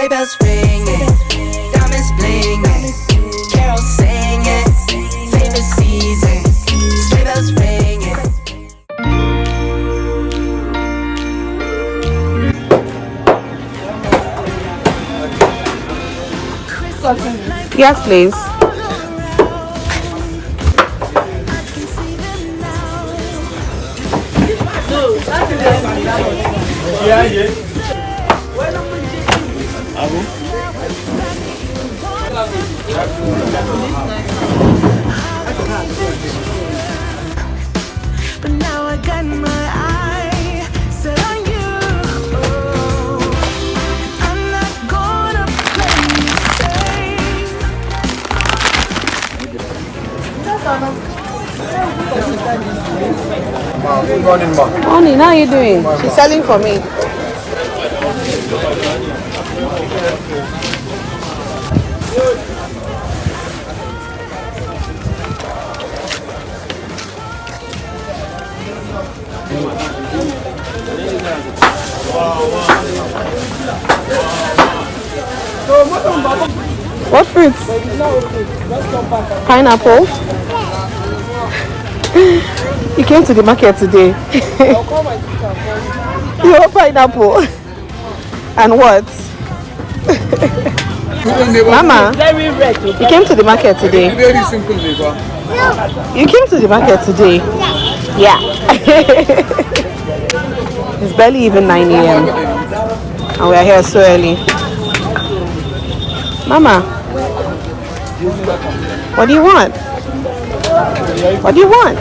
sleigh bells ringing, diamonds blinging, carols singing, favorite season, sleigh bells ringing. Yes, please. But now I got my eye set on you. I'm not gonna play you safe. Morning, how are you doing? She's selling for me. What fruits? Pineapple? You came to the market today. You want pineapple? And what? Mama, you came to the market today. You came to the market today. Yeah. It's barely even 9 a.m. and we are here so early. Mama, what do you want? What do you want?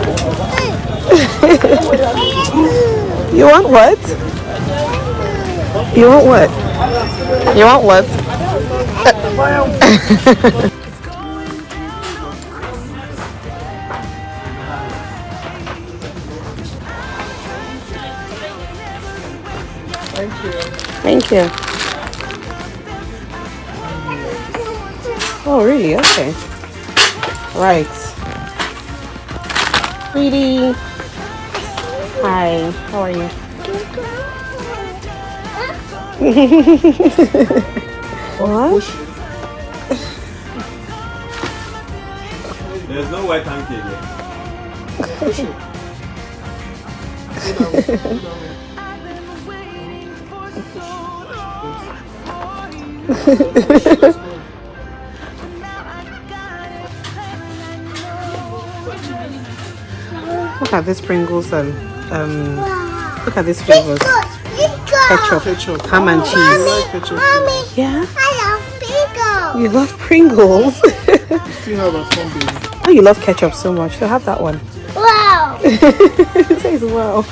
You want what? You want what? You want what? Thank you. Oh, really? Okay. Right. Sweetie. Hi. How are you? What? There's no white tank here. Look at this Pringles and look at this flavors. Ketchup, ham and cheese. Mommy, Yeah. I love Pringles. You love Pringles. See how that's fun, baby. Oh, you love ketchup so much. So have that one. Wow. It says wow.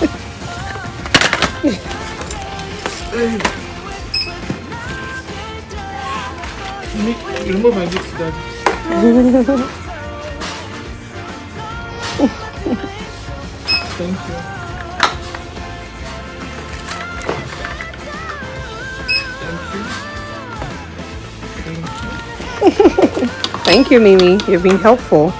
Remove my lips, Daddy. Thank you. Thank you, Mimi. You've been helpful.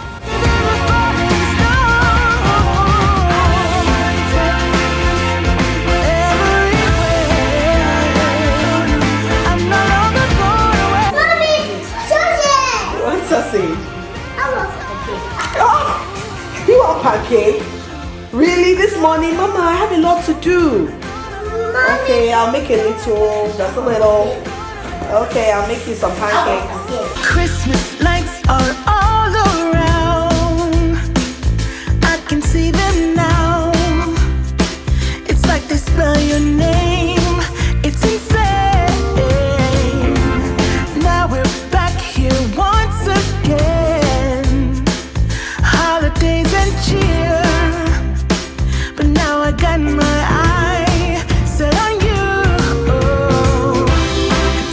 What's sausage? Oh, you want pancake? Really? This morning? Mama, I have a lot to do. Okay, I'll make a little, just a little. Okay, I'll make you some pancakes. Christmas lights are all around. I can see them now. It's like they spell your name. It's insane. Now we're back here once again. Holidays and cheer. But now I got my eye set on you.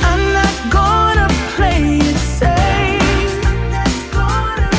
I'm not gonna play it safe. I'm not gonna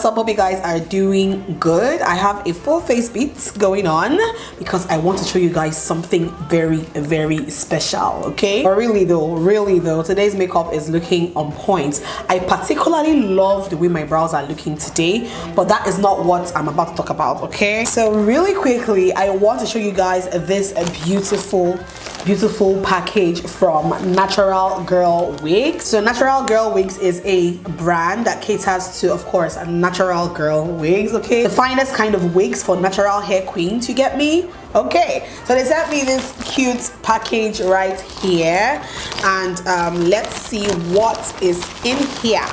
up? Hope you guys are doing good. I have a full face beat going on because I want to show you guys something very, very special, okay? But really though, today's makeup is looking on point. I particularly love the way my brows are looking today, but that is not what I'm about to talk about, okay? So really quickly, I want to show you guys this beautiful package from Natural Girl Wigs. So Natural Girl Wigs is a brand that caters to, of course, natural girl wigs, okay? The finest kind of wigs for natural hair queens, you get me? Okay, so they sent me this cute package right here, and let's see what is in here.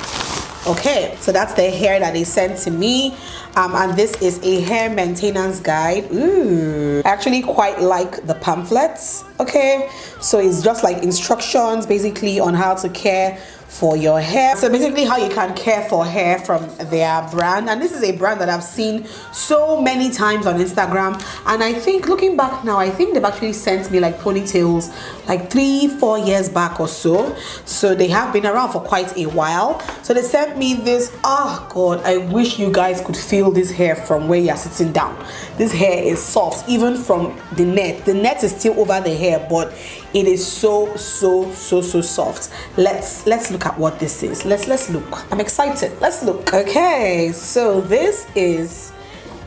Okay, so that's the hair that they sent to me, and this is a hair maintenance guide. Ooh, I actually quite like the pamphlets. Okay, so it's just like instructions basically on how to care for your hair. So basically how you can care for hair from their brand, and this is a brand that I've seen so many times on Instagram, and I think looking back now, I think they've actually sent me like ponytails like 3-4 years back or so. So they have been around for quite a while. So they sent me this. Oh god, I wish you guys could feel this hair from where you're sitting down. This hair is soft even from the net is still over the hair, but it is so soft. Let's look at what this is. Let's look. I'm excited. Let's look. Okay, so this is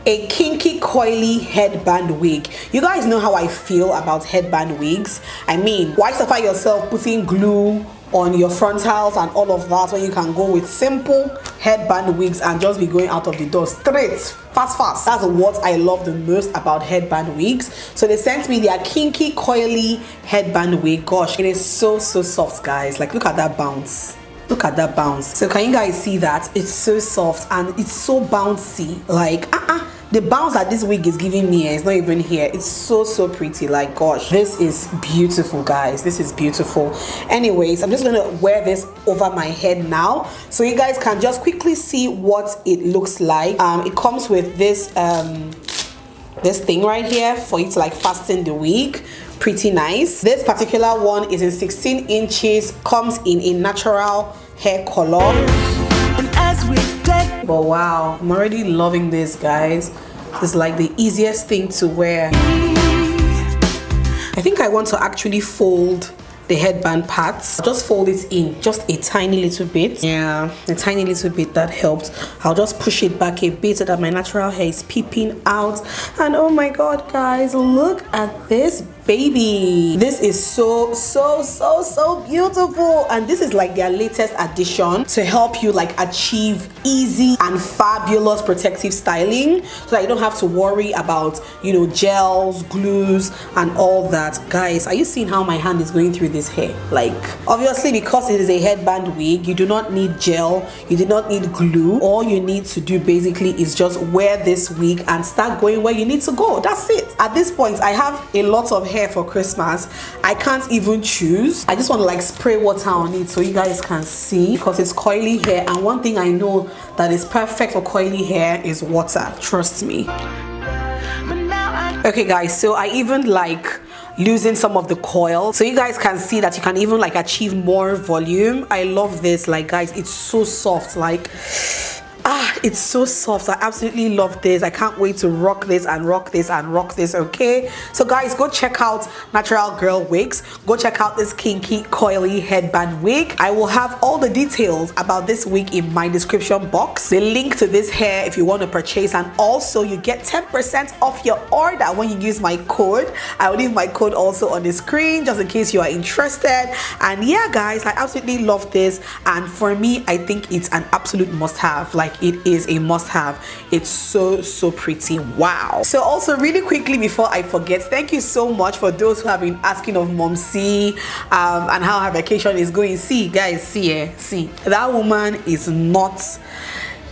a kinky coily headband wig. You guys know how I feel about headband wigs. I mean, why suffer yourself putting glue on your frontals and all of that when you can go with simple headband wigs and just be going out of the door straight, fast. That's what I love the most about headband wigs. So they sent me their kinky coily headband wig. Gosh, it is so soft, guys. Like, look at that bounce. Look at that bounce. So can you guys see that? It's so soft and it's so bouncy. Like, the bounce that this wig is giving me is not even here. It's so pretty. Like, gosh, this is beautiful, guys. This is beautiful. Anyways, I'm just gonna wear this over my head now so you guys can just quickly see what it looks like. It comes with this this thing right here for you to like fasten the wig. Pretty nice. This particular one is in 16 inches, comes in a natural hair color. And as we deck, But wow, I'm already loving this, guys. It's like the easiest thing to wear. I think I want to actually fold the headband parts. Just fold it in just a tiny little bit. Yeah, a tiny little bit, that helps. I'll just push it back a bit so that my natural hair is peeping out. And oh my god, guys, look at this baby. This is so beautiful, and this is like their latest addition to help you like achieve easy and fabulous protective styling so that you don't have to worry about, you know, gels, glues and all that. Guys, are you seeing how my hand is going through this hair? Like, obviously because it is a headband wig, you do not need gel, you do not need glue. All you need to do basically is just wear this wig and start going where you need to go. That's it. At this point, I have a lot of hair for Christmas. I can't even choose. I just want to like spray water on it so you guys can see, because it's coily hair, and one thing I know that is perfect for coily hair is water. Trust me. Okay guys, so I even like losing some of the coil so you guys can see that you can even like achieve more volume. I love this. Like, guys, it's so soft. Like, it's so soft. I absolutely love this. I can't wait to rock this and rock this and rock this. Okay, so guys, go check out Natural Girl Wigs. Go check out this kinky coily headband wig. I will have all the details about this wig in my description box, the link to this hair if you want to purchase, and also you get 10% off your order when you use my code. I will leave my code also on the screen just in case you are interested. And yeah, guys, I absolutely love this, and for me, I think it's an absolute must-have. Like, it is a must-have. It's so pretty. Wow. So also, really quickly before I forget, thank you so much for those who have been asking of Mom C and how her vacation is going. See, guys, see that woman is not,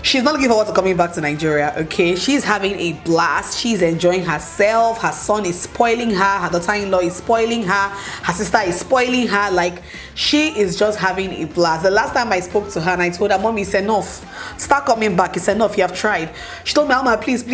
she's not looking forward to coming back to Nigeria. Okay, she's having a blast. She's enjoying herself. Her son is spoiling her. Her daughter-in-law is spoiling her. Her sister is spoiling her. Like, she is just having a blast. The last time I spoke to her and I told her, Mom, it's enough. Start coming back. It's enough. You have tried. She told me, Alma, please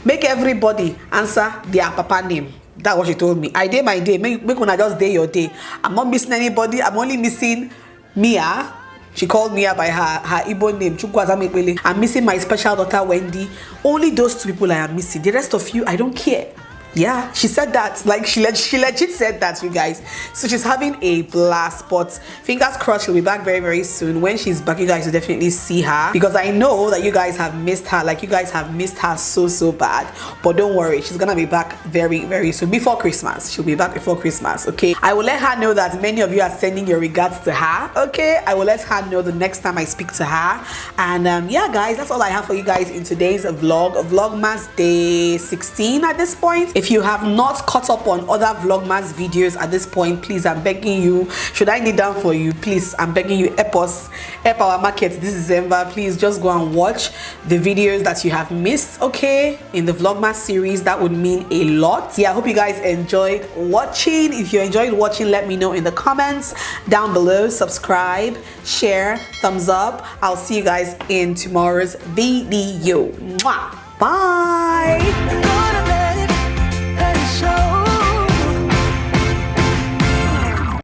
make everybody answer their papa name. That's what she told me. I day my day. Make una just day your day. I'm not missing anybody. I'm only missing Mia, She called me up by her Igbo name, Chukwuazamekpele. I'm missing my special daughter Wendy. Only those 2 people I am missing. The rest of you, I don't care. Yeah, she said that. Like she legit said that, you guys. So she's having a blast, but fingers crossed she'll be back very, very soon. When she's back, you guys will definitely see her, because I know that you guys have missed her. Like, you guys have missed her so bad. But don't worry, she's gonna be back very, very soon, before Christmas. She'll be back before Christmas. Okay, I will let her know that many of you are sending your regards to her. Okay, I will let her know the next time I speak to her. And yeah, guys, that's all I have for you guys in today's Vlogmas day 16 at this point. If you have not caught up on other Vlogmas videos at this point, please, I'm begging you, should I kneel down for you? Please, I'm begging you, help us, help our market this December. Please just go and watch the videos that you have missed, okay, in the Vlogmas series. That would mean a lot. Yeah, I hope you guys enjoyed watching. If you enjoyed watching, let me know in the comments down below. Subscribe, share, thumbs up. I'll see you guys in tomorrow's video. Mwah. Bye.